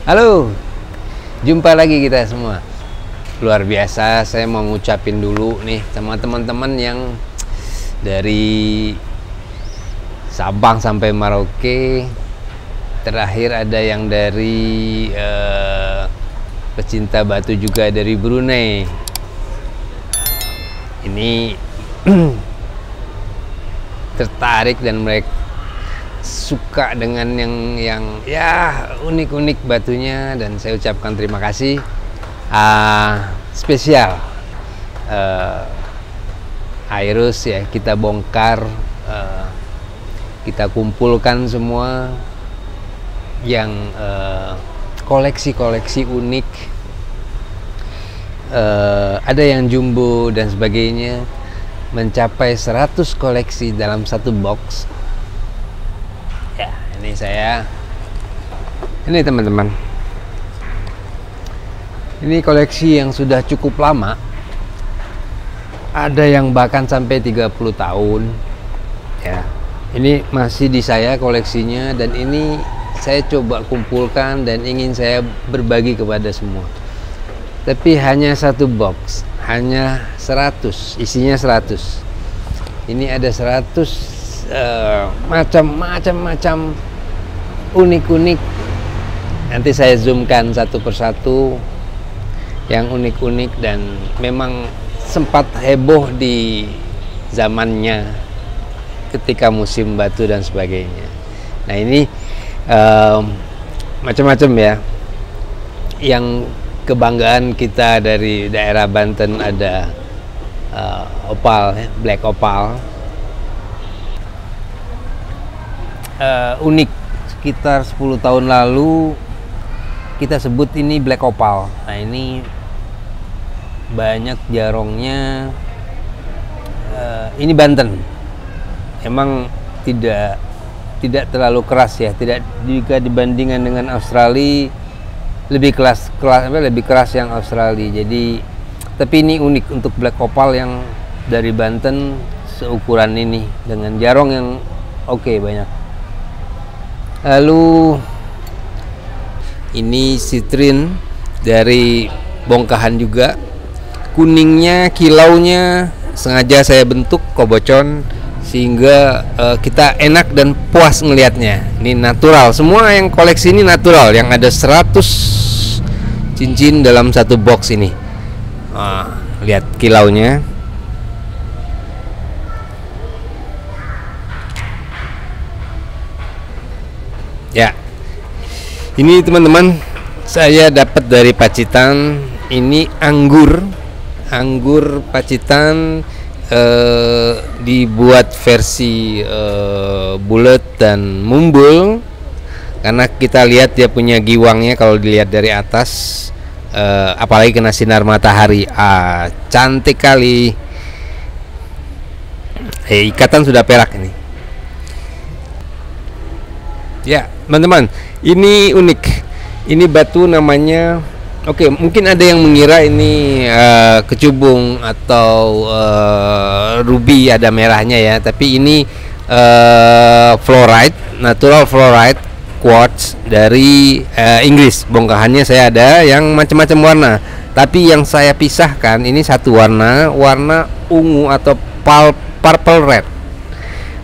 Halo, jumpa lagi kita semua. Luar biasa, saya mau ngucapin dulu nih sama teman-teman yang dari Sabang sampai Merauke. Terakhir ada yang dari pecinta batu juga dari Brunei. Ini tertarik dan mereka suka dengan yang ya unik-unik batunya, dan saya ucapkan terima kasih spesial. Airus ya, kita bongkar, kita kumpulkan semua yang koleksi-koleksi unik, ada yang jumbo dan sebagainya, mencapai 100 koleksi dalam satu box. Ya, ini teman-teman, ini koleksi yang sudah cukup lama, ada yang bahkan sampai 30 tahun ya. Ini masih di saya koleksinya, dan ini saya coba kumpulkan dan ingin saya berbagi kepada semua. Tapi hanya satu box, hanya 100, isinya 100. Ini ada 100 macam-macam unik-unik. Nanti saya zoomkan satu persatu yang unik-unik dan memang sempat heboh di zamannya ketika musim batu dan sebagainya. Nah, ini macam-macam ya. Yang kebanggaan kita dari daerah Banten ada opal, black opal. Unik, sekitar 10 tahun lalu kita sebut ini black opal. Nah, ini banyak jarongnya. Ini Banten, emang tidak terlalu keras ya, tidak jika dibandingkan dengan Australia, lebih keras yang Australia. Jadi tapi ini unik untuk black opal yang dari Banten seukuran ini dengan jarong yang oke, banyak. Lalu ini sitrin dari bongkahan juga, kuningnya, kilaunya sengaja saya bentuk kobocon sehingga kita enak dan puas ngelihatnya. Ini natural, semua yang koleksi ini natural, yang ada 100 cincin dalam satu box ini. Lihat kilaunya. Ya, ini teman-teman saya dapat dari Pacitan. Ini anggur Pacitan, dibuat versi bulat dan mumbul, karena kita lihat dia punya giwangnya kalau dilihat dari atas, apalagi kena sinar matahari. Cantik kali. Ikatan sudah perak ini. Ya, teman-teman, ini unik. Ini batu namanya, mungkin ada yang mengira ini kecubung atau ruby, ada merahnya ya. Tapi ini fluorite, natural fluorite quartz dari Inggris. Bongkahannya saya ada yang macam-macam warna. Tapi yang saya pisahkan ini satu warna ungu atau purple red.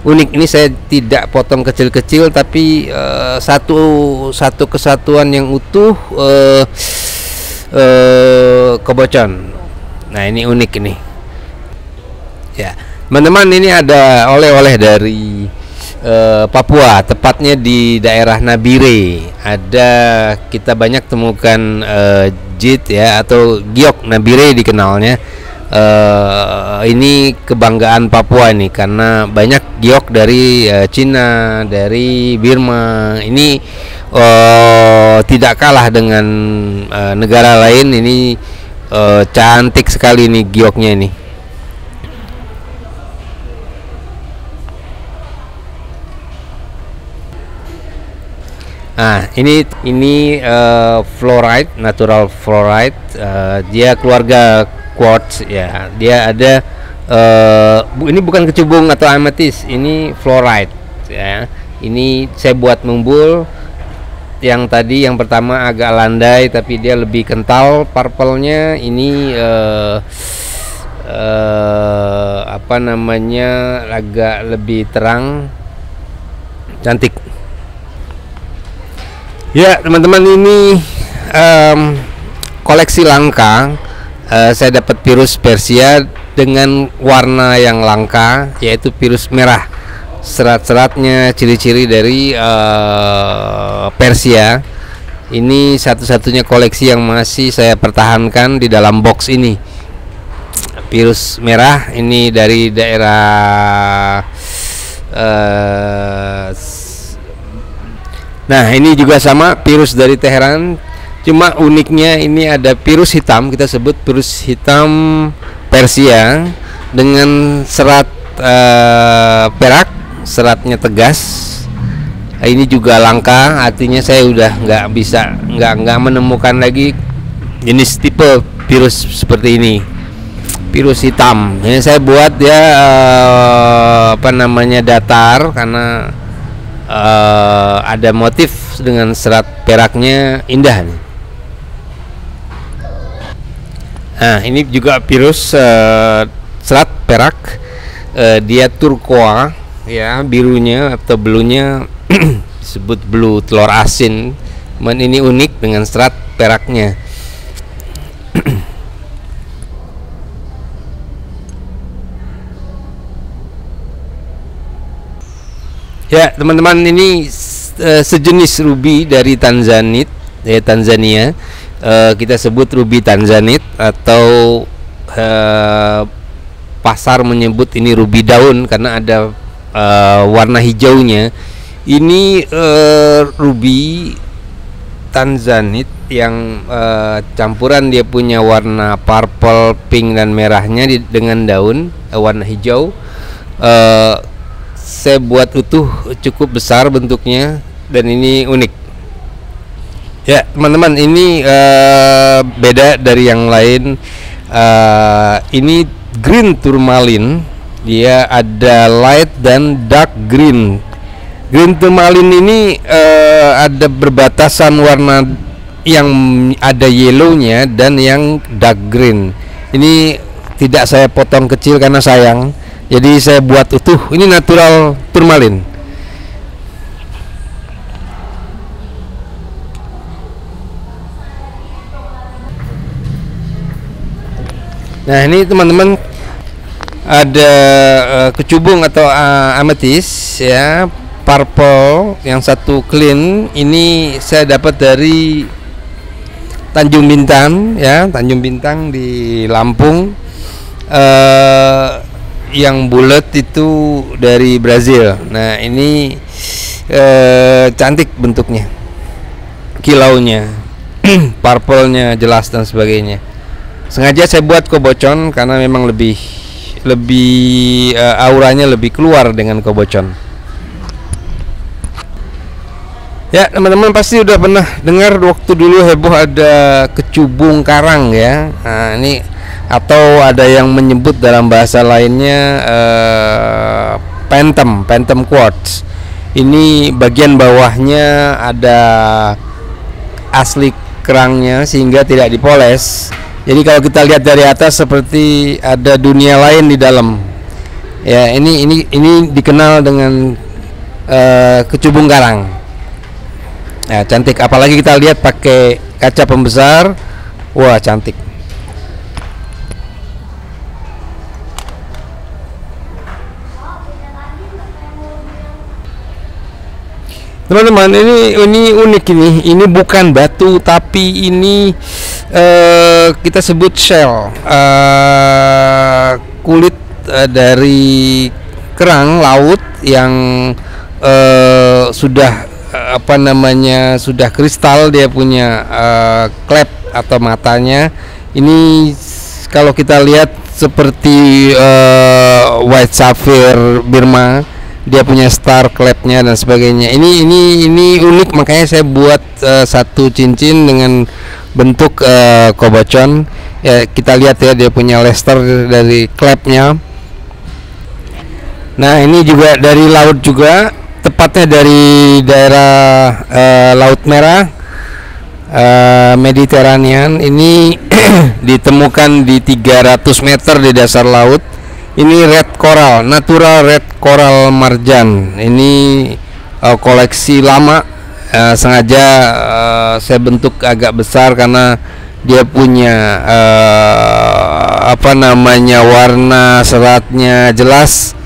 Unik, ini saya tidak potong kecil-kecil, tapi satu kesatuan yang utuh, kebocon. Nah, ini unik ini. Ya, teman-teman, ini ada oleh-oleh dari Papua, tepatnya di daerah Nabire. Kita banyak temukan jit ya, atau giok Nabire dikenalnya. Ini kebanggaan Papua ini, karena banyak giok dari Cina, dari Burma. Ini tidak kalah dengan negara lain. Ini cantik sekali nih gioknya ini. Nah, ini fluorite, natural fluorite. Dia keluarga quartz ya. Dia ada ini bukan kecubung atau ametis, ini fluorite ya. Ini saya buat mumbul yang tadi yang pertama agak landai tapi dia lebih kental purple-nya. Ini apa namanya, agak lebih terang, cantik. Ya teman-teman, ini koleksi langka. Saya dapat Pirus Persia dengan warna yang langka, yaitu Pirus merah. Serat-seratnya ciri-ciri dari Persia. Ini satu-satunya koleksi yang masih saya pertahankan di dalam box ini. Pirus merah ini dari daerah nah ini juga sama, Pirus dari Teheran. Cuma uniknya ini ada Pirus hitam, kita sebut Pirus hitam Persia dengan serat perak, seratnya tegas. Ini juga langka, artinya saya udah nggak menemukan lagi jenis tipe Pirus seperti ini, Pirus hitam. Ini saya buat dia apa namanya, datar, karena ada motif dengan serat peraknya indah nih. Nah ini juga Pirus serat perak, dia turquoise ya, birunya atau bluenya disebut blue telur asin. Ini unik dengan serat peraknya. Ya teman-teman, ini sejenis ruby dari Tanzania. Kita sebut ruby tanzanite, atau pasar menyebut ini ruby daun karena ada warna hijaunya. Ini ruby tanzanite yang campuran, dia punya warna purple, pink dan merahnya dengan daun warna hijau. Saya buat utuh, cukup besar bentuknya, dan ini unik. Ya teman-teman, ini beda dari yang lain. Ini green tourmaline, dia ada light dan dark green. Green tourmaline ini ada berbatasan warna yang ada yellownya dan yang dark green. Ini tidak saya potong kecil karena sayang, jadi saya buat utuh. Ini natural tourmaline. Nah ini teman-teman, ada kecubung atau ametis ya, purple, yang satu clean. Ini saya dapat dari Tanjung Bintang ya, Tanjung Bintang di Lampung. Yang bulat itu dari Brazil. Nah ini cantik bentuknya, kilaunya, purple-nya jelas dan sebagainya. Sengaja saya buat kobocon karena memang lebih auranya lebih keluar dengan kobocon. Ya teman-teman, pasti udah pernah dengar waktu dulu heboh ada kecubung karang ya. Nah, ini atau ada yang menyebut dalam bahasa lainnya phantom quartz. Ini bagian bawahnya ada asli kerangnya sehingga tidak dipoles. Jadi kalau kita lihat dari atas seperti ada dunia lain di dalam. Ya, ini dikenal dengan kecubung karang. Nah, cantik, apalagi kita lihat pakai kaca pembesar. Wah, cantik. Teman-teman, ini unik ini. Ini bukan batu, tapi ini kita sebut shell, kulit dari kerang laut yang sudah sudah kristal. Dia punya klep atau matanya. Ini kalau kita lihat seperti white sapphire Birma. Dia punya star klepnya dan sebagainya. Ini unik, makanya saya buat satu cincin dengan bentuk kobocon. Ya, kita lihat ya, dia punya lester dari klepnya. Nah ini juga dari laut juga. tepatnya dari daerah Laut Merah, Mediterranean. Ini ditemukan di 300 meter di dasar laut. Ini red coral, natural red coral marjan. Ini koleksi lama, sengaja saya bentuk agak besar karena dia punya warna seratnya jelas,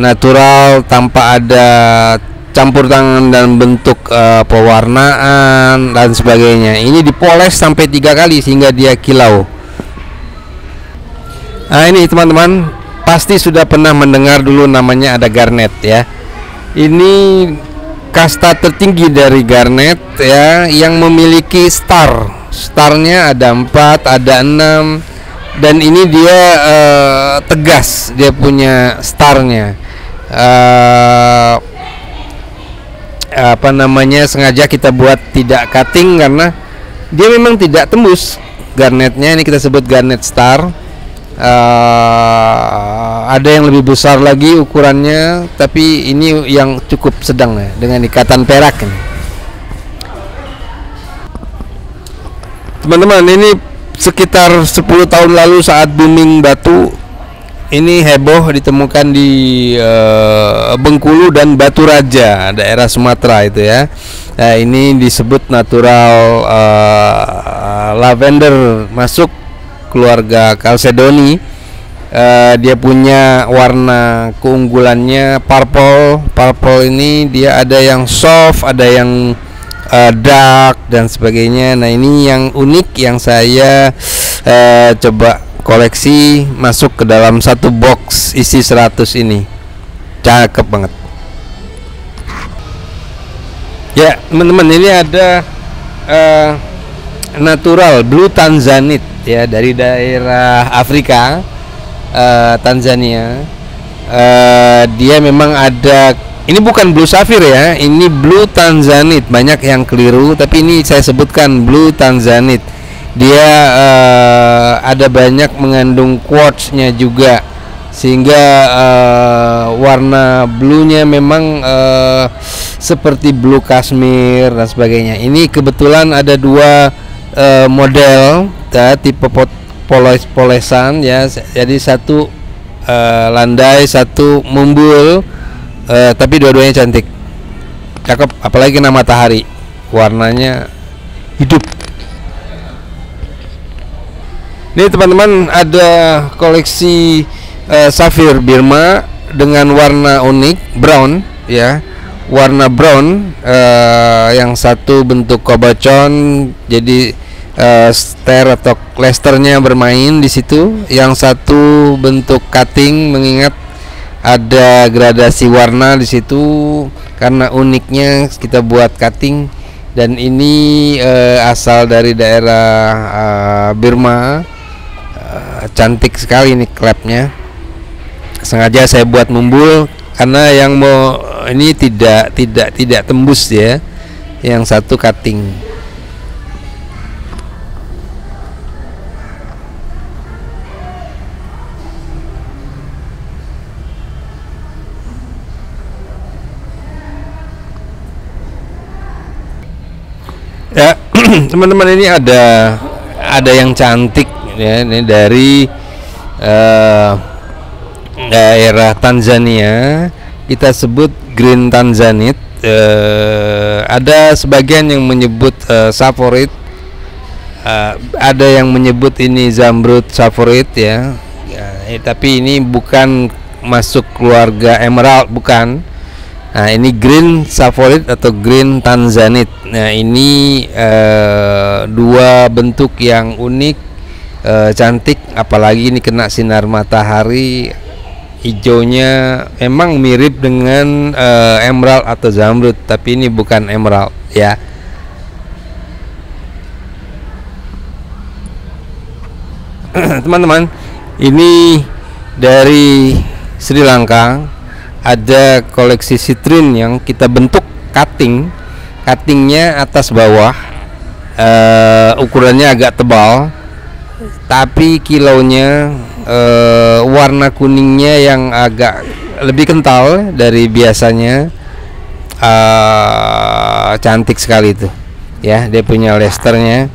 natural tanpa ada campur tangan dan bentuk pewarnaan dan sebagainya. Ini dipoles sampai 3 kali sehingga dia kilau. Nah, ini teman-teman pasti sudah pernah mendengar dulu namanya ada garnet ya. Ini kasta tertinggi dari garnet ya, yang memiliki starnya ada 4, ada 6, dan ini dia tegas, dia punya starnya. Sengaja kita buat tidak cutting karena dia memang tidak tembus garnetnya. Ini kita sebut garnet star. Ada yang lebih besar lagi ukurannya, tapi ini yang cukup sedang ya, dengan ikatan perak ini. Teman-teman, ini sekitar 10 tahun lalu saat booming batu, ini heboh ditemukan di Bengkulu dan Batu Raja, daerah Sumatera itu ya. Nah, ini disebut natural lavender, masuk keluarga Chalcedony. Dia punya warna keunggulannya purple ini dia ada yang soft, ada yang dark dan sebagainya. Nah, ini yang unik yang saya coba koleksi, masuk ke dalam satu box isi 100 ini. Cakep banget ya teman-teman. Ini ada natural blue tanzanite ya, dari daerah Afrika, Tanzania. Dia memang ada, ini bukan blue sapphire ya, ini blue tanzanite. Banyak yang keliru, tapi ini saya sebutkan blue tanzanite. Dia ada banyak mengandung quartz-nya juga, sehingga warna blue-nya memang seperti blue Kashmir dan sebagainya. Ini kebetulan ada 2 model tipe polesan ya, jadi satu landai, satu mumbul, tapi dua-duanya cantik, cakep, apalagi kena matahari, warnanya hidup. Ini teman-teman ada koleksi safir Birma dengan warna unik, brown ya, warna brown. Yang satu bentuk kobacon, jadi star atau clusternya bermain di situ. Yang satu bentuk cutting, mengingat ada gradasi warna di situ karena uniknya kita buat cutting. Dan ini asal dari daerah Birma. Cantik sekali ini klepnya. Sengaja saya buat mumbul karena yang mau ini tidak tembus ya. Yang satu cutting. Ya, teman-teman, ini ada yang cantik ya, ini dari daerah Tanzania, kita sebut green tanzanite. Ada sebagian yang menyebut saffroid, ada yang menyebut ini zamrud saffroid ya. Tapi ini bukan masuk keluarga emerald, bukan. Nah, ini green saffroid atau green tanzanite. Nah, ini 2 bentuk yang unik, cantik, apalagi ini kena sinar matahari. Hijaunya memang mirip dengan emerald atau zamrud, tapi ini bukan emerald ya. Teman-teman, ini dari Sri Lanka. Ada koleksi sitrin yang kita bentuk cuttingnya atas bawah, ukurannya agak tebal, tapi kilaunya warna kuningnya yang agak lebih kental dari biasanya. Cantik sekali tuh ya, dia punya lesternya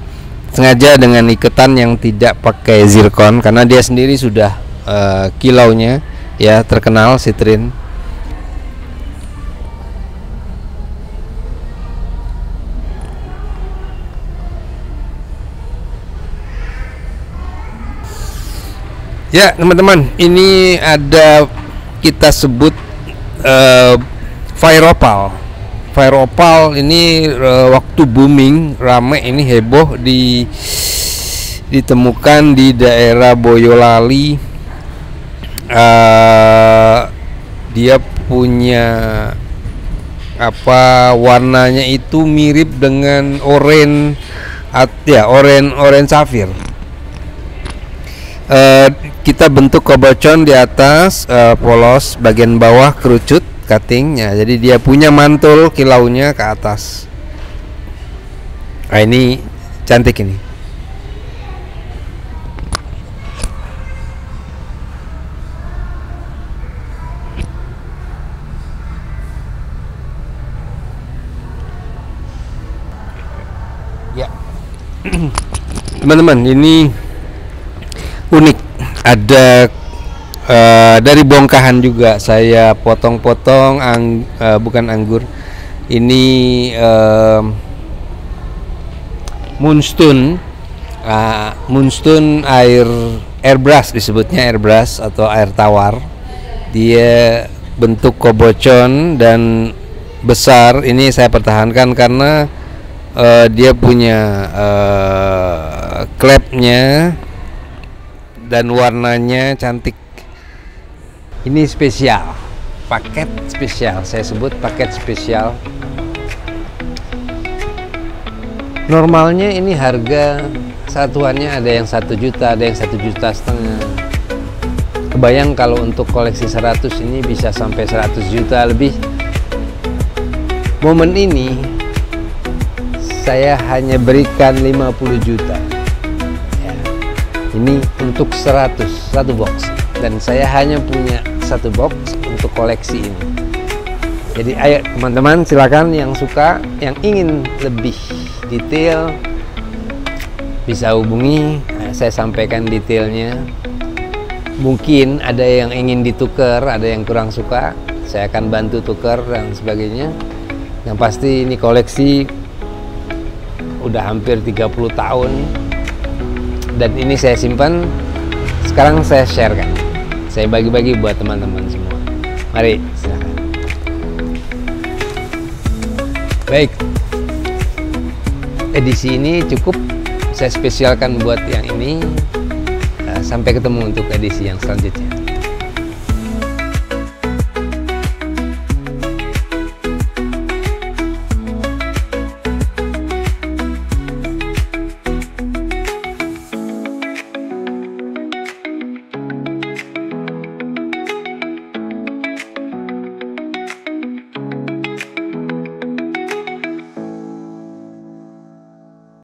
sengaja dengan iketan yang tidak pakai zircon karena dia sendiri sudah kilaunya ya terkenal Citrine. Ya teman-teman, ini ada kita sebut Fire Opal. Fire Opal ini waktu booming, rame, ini heboh, ditemukan di daerah Boyolali. Dia punya warnanya itu mirip dengan oranye, oranye safir. Kita bentuk kobocon di atas, polos, bagian bawah kerucut cuttingnya, jadi dia punya mantul kilaunya ke atas. Nah, ini cantik ini. Ya, teman-teman, ini unik. Ada dari bongkahan juga saya potong-potong bukan anggur. Ini moonstone, moonstone airbrush, disebutnya airbrush atau air tawar. Dia bentuk kobocon dan besar. Ini saya pertahankan karena dia punya klepnya dan warnanya cantik. Ini spesial, paket spesial, saya sebut paket spesial. Normalnya ini harga satuannya ada yang 1 juta, ada yang 1,5 juta. Kebayang kalau untuk koleksi 100 ini bisa sampai 100 juta lebih. Momen ini saya hanya berikan 50 juta ya. Ini untuk 100, satu box, dan saya hanya punya satu box untuk koleksi ini. Jadi ayo teman-teman, silakan yang suka, yang ingin lebih detail bisa hubungi, saya sampaikan detailnya. Mungkin ada yang ingin ditukar, ada yang kurang suka, saya akan bantu tukar dan sebagainya. Yang pasti ini koleksi udah hampir 30 tahun dan ini saya simpan, sekarang saya sharekan, saya bagi-bagi buat teman-teman semua. Mari silakan. Baik, edisi ini cukup saya spesialkan buat yang ini. Sampai ketemu untuk edisi yang selanjutnya.